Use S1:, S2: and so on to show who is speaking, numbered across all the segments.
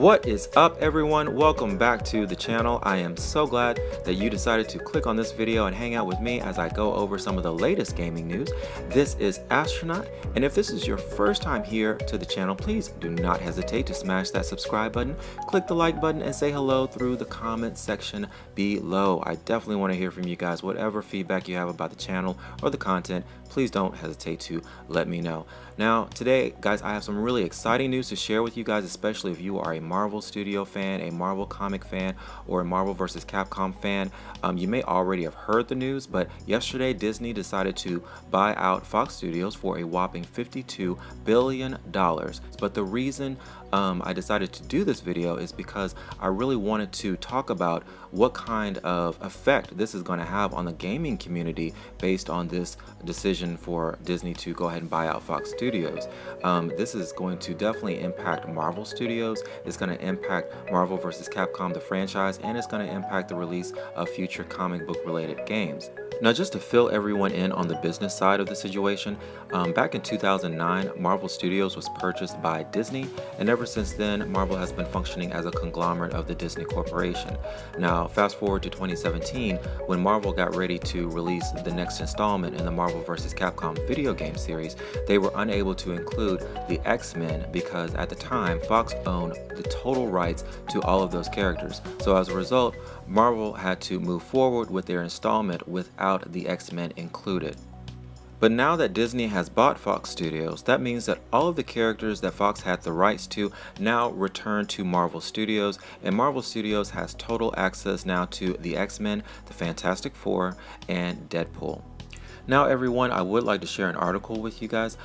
S1: What is up, everyone? Welcome back to the channel. I am so glad that you decided to click on this video and hang out with me as I go over some of the latest gaming news. This is Astronaut, and if this is your first time here to the channel, please do not hesitate to smash that subscribe button, click the like button, and say hello through the comment section below. I definitely want to hear from you guys. Whatever feedback you have about the channel or the content, please don't hesitate to let me know. Now, today, guys, I have some really exciting news to share with you guys, especially if you are a Marvel Studio fan, a Marvel comic fan, or a Marvel vs. Capcom fan. You may already have heard the news, but yesterday Disney decided to buy out Fox Studios for a whopping $52 billion. But the reason I decided to do this video is because I really wanted to talk about what kind of effect this is going to have on the gaming community based on this decision for Disney to go ahead and buy out Fox Studios. This is going to definitely impact Marvel Studios. It's going to impact Marvel vs. Capcom, the franchise, and it's going to impact the release of future comic book related games. Now, just to fill everyone in on the business side of the situation, back in 2009, Marvel Studios was purchased by Disney, and ever since then, Marvel has been functioning as a conglomerate of the Disney Corporation. Now, fast forward to 2017, when Marvel got ready to release the next installment in the Marvel vs. Capcom video game series, they were unable to include the X-Men because at the time, Fox owned the total rights to all of those characters. So as a result, Marvel had to move forward with their installment without the X-Men included. But now that Disney has bought Fox Studios, that means that all of the characters that Fox had the rights to now return to Marvel Studios, and Marvel Studios has total access now to the X-Men, the Fantastic Four, and Deadpool. Now, everyone, I would like to share an article with you guys.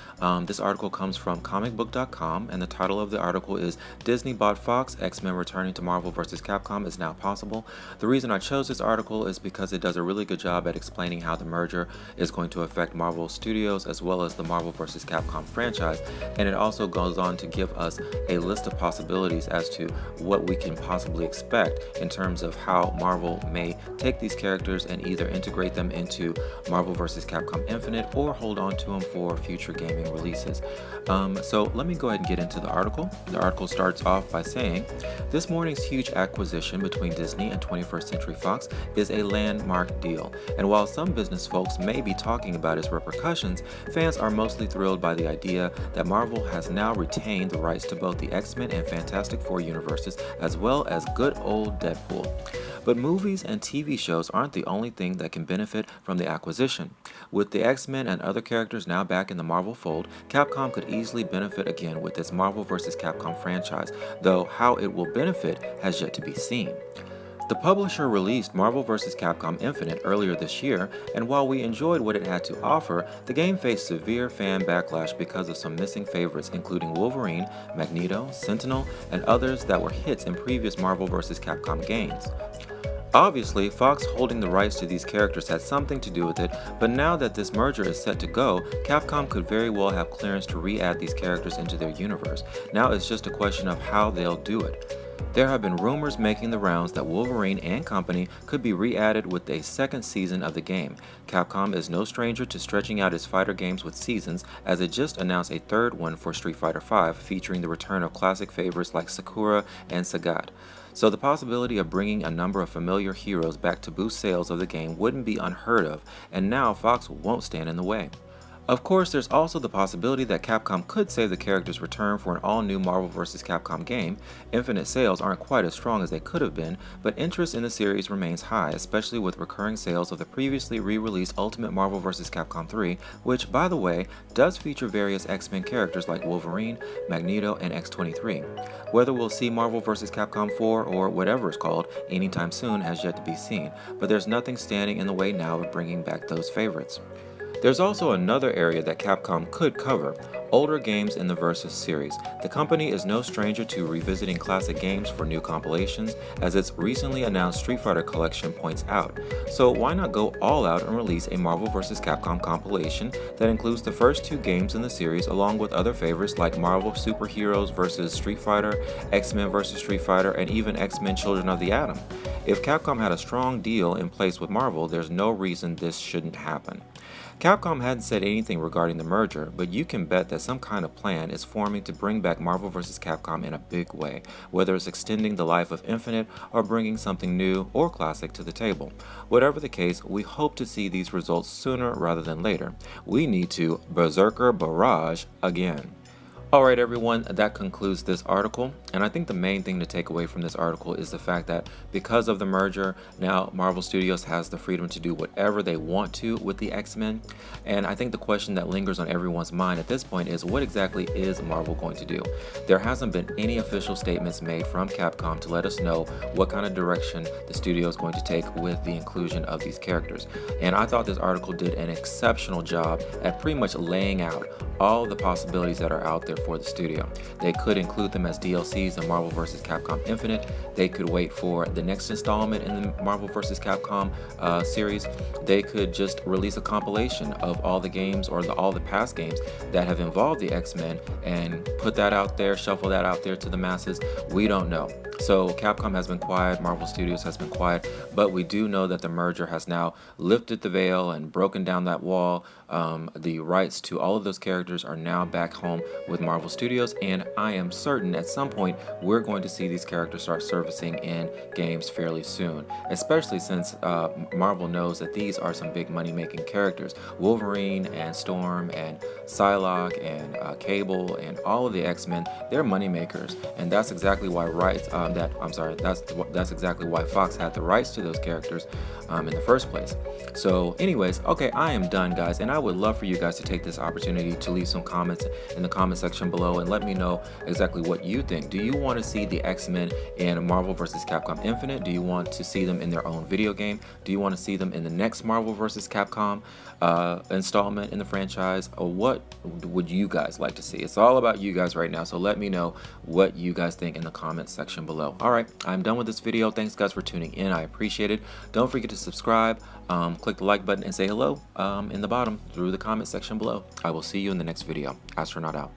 S1: This article comes from comicbook.com, and the title of the article is Disney Bought Fox, X-Men Returning to Marvel vs. Capcom is Now Possible. The reason I chose this article is because it does a really good job at explaining how the merger is going to affect Marvel Studios as well as the Marvel vs. Capcom franchise, and it also goes on to give us a list of possibilities as to what we can possibly expect in terms of how Marvel may take these characters and either integrate them into Marvel vs. Capcom Infinite or hold on to them for future gaming releases. So let me go ahead and get into the article. The article starts off by saying, this morning's huge acquisition between Disney and 21st Century Fox is a landmark deal. And while some business folks may be talking about its repercussions, fans are mostly thrilled by the idea that Marvel has now retained the rights to both the X-Men and Fantastic Four universes, as well as good old Deadpool. But movies and TV shows aren't the only thing that can benefit from the acquisition. With the X-Men and other characters now back in the Marvel fold, Capcom could easily benefit again with its Marvel vs. Capcom franchise, though how it will benefit has yet to be seen. The publisher released Marvel vs. Capcom Infinite earlier this year, and while we enjoyed what it had to offer, the game faced severe fan backlash because of some missing favorites including Wolverine, Magneto, Sentinel, and others that were hits in previous Marvel vs. Capcom games. Obviously, Fox holding the rights to these characters had something to do with it, but now that this merger is set to go, Capcom could very well have clearance to re-add these characters into their universe. Now it's just a question of how they'll do it. There have been rumors making the rounds that Wolverine and company could be re-added with a second season of the game. Capcom is no stranger to stretching out its fighter games with seasons, as it just announced a third one for Street Fighter V featuring the return of classic favorites like Sakura and Sagat. So the possibility of bringing a number of familiar heroes back to boost sales of the game wouldn't be unheard of, and now Fox won't stand in the way. Of course, there's also the possibility that Capcom could save the character's return for an all-new Marvel vs. Capcom game. Infinite sales aren't quite as strong as they could have been, but interest in the series remains high, especially with recurring sales of the previously re-released Ultimate Marvel vs. Capcom 3, which, by the way, does feature various X-Men characters like Wolverine, Magneto, and X-23. Whether we'll see Marvel vs. Capcom 4 or whatever it's called anytime soon has yet to be seen, but there's nothing standing in the way now of bringing back those favorites. There's also another area that Capcom could cover, older games in the Versus series. The company is no stranger to revisiting classic games for new compilations, as its recently announced Street Fighter collection points out. So why not go all out and release a Marvel vs. Capcom compilation that includes the first two games in the series along with other favorites like Marvel Superheroes vs. Street Fighter, X-Men vs. Street Fighter, and even X-Men Children of the Atom. If Capcom had a strong deal in place with Marvel, there's no reason this shouldn't happen. Capcom hadn't said anything regarding the merger, but you can bet that some kind of plan is forming to bring back Marvel vs. Capcom in a big way, whether it's extending the life of Infinite or bringing something new or classic to the table. Whatever the case, we hope to see these results sooner rather than later. We need to Berserker Barrage again. Alright everyone, that concludes this article, and I think the main thing to take away from this article is the fact that because of the merger, now Marvel Studios has the freedom to do whatever they want to with the X-Men, and I think the question that lingers on everyone's mind at this point is what exactly is Marvel going to do? There hasn't been any official statements made from Capcom to let us know what kind of direction the studio is going to take with the inclusion of these characters, and I thought this article did an exceptional job at pretty much laying out all the possibilities that are out there for the studio. They could include them as DLCs in Marvel vs. Capcom Infinite. They could wait for the next installment in the Marvel vs. Capcom series. They could just release a compilation of all the games or all the past games that have involved the X-Men and put that out there, shuffle that out there to the masses. We don't know. So Capcom has been quiet, Marvel Studios has been quiet, but we do know that the merger has now lifted the veil and broken down that wall. The rights to all of those characters are now back home with Marvel Studios, and I am certain at some point we're going to see these characters start surfacing in games fairly soon, especially since Marvel knows that these are some big money-making characters. Wolverine and Storm and Psylocke and Cable and all of the X-Men, they're moneymakers, and that's exactly why that's exactly why Fox had the rights to those characters in the first place. So anyways, okay, I am done, guys, and I would love for you guys to take this opportunity to leave some comments in the comment section below and let me know exactly what you think. Do you want to see the X-Men in Marvel vs. Capcom Infinite? Do you want to see them in their own video game? Do you want to see them in the next Marvel vs. Capcom installment in the franchise? Or what would you guys like to see? It's all about you guys right now, so let me know what you guys think in the comment section below. Alright, I'm done with this video. Thanks guys for tuning in. I appreciate it. Don't forget to subscribe, click the like button, and say hello in the bottom through the comment section below. I will see you in the next video. Astronaut out.